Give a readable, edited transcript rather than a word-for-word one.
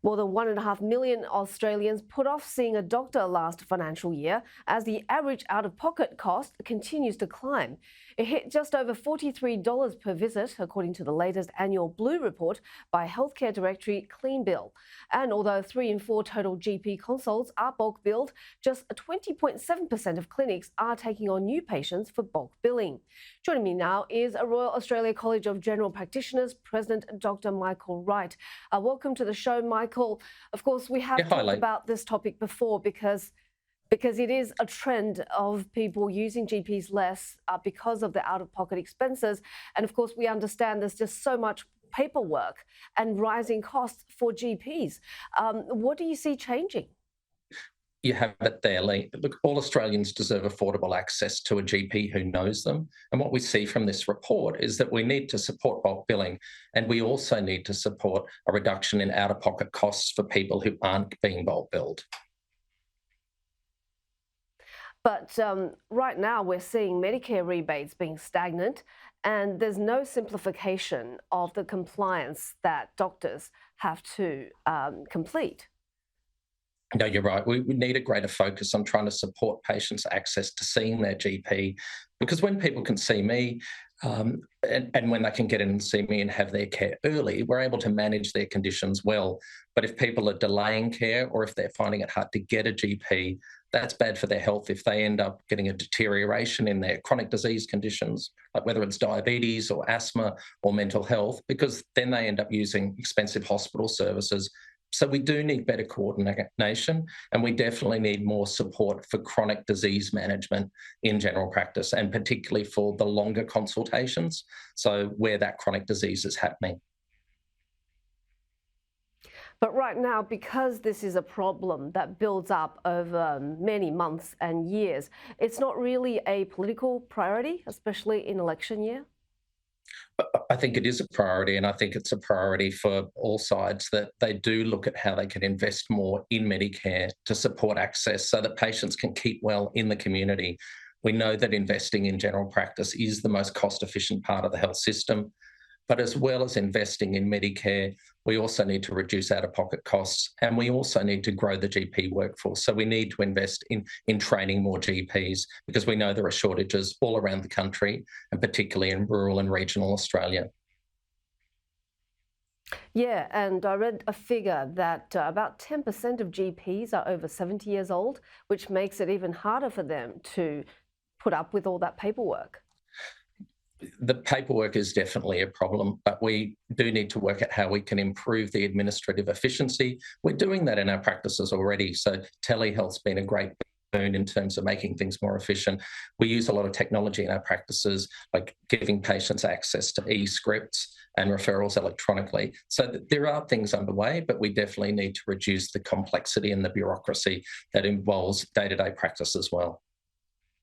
More than 1.5 million Australians put off seeing a doctor last financial year as the average out-of-pocket cost continues to climb. It hit just over $43 per visit, according to the latest annual Blue report by healthcare directory Cleanbill. And although 3 in 4 total GP consults are bulk billed, just 20.7% of clinics are taking on new patients for bulk billing. Joining me now is a Royal Australia College of General Practitioners President Dr. Michael Wright. Welcome to the show, Michael. Of course, we have talked about this topic before because it is a trend of people using GPs less because of the out-of-pocket expenses. And of course, we understand there's just so much paperwork and rising costs for GPs. What do you see changing? You have it there, Lee. Look, all Australians deserve affordable access to a GP who knows them. And what we see from this report is that we need to support bulk billing, and we also need to support a reduction in out-of-pocket costs for people who aren't being bulk billed. But right now we're seeing Medicare rebates being stagnant, and there's no simplification of the compliance that doctors have to complete. No, you're right. We need a greater focus on trying to support patients' access to seeing their GP, because when people can see me and when they can get in and see me and have their care early, we're able to manage their conditions well. But if people are delaying care or if they're finding it hard to get a GP, that's bad for their health if they end up getting a deterioration in their chronic disease conditions, like whether it's diabetes or asthma or mental health, because then they end up using expensive hospital services. So we do need better coordination, and we definitely need more support for chronic disease management in general practice, and particularly for the longer consultations, so where that chronic disease is happening. But right now, because this is a problem that builds up over many months and years, it's not really a political priority, especially in election year? I think it is a priority, and I think it's a priority for all sides that they do look at how they can invest more in Medicare to support access so that patients can keep well in the community. We know that investing in general practice is the most cost-efficient part of the health system. But as well as investing in Medicare, we also need to reduce out-of-pocket costs, and we also need to grow the GP workforce. So we need to invest in training more GPs, because we know there are shortages all around the country, and particularly in rural and regional Australia. Yeah, and I read a figure that about 10% of GPs are over 70 years old, which makes it even harder for them to put up with all that paperwork. The paperwork is definitely a problem, but we do need to work at how we can improve the administrative efficiency. We're doing that in our practices already. So telehealth's been a great boon in terms of making things more efficient. We use a lot of technology in our practices, like giving patients access to e-scripts and referrals electronically. So there are things underway, but we definitely need to reduce the complexity and the bureaucracy that involves day-to-day practice as well.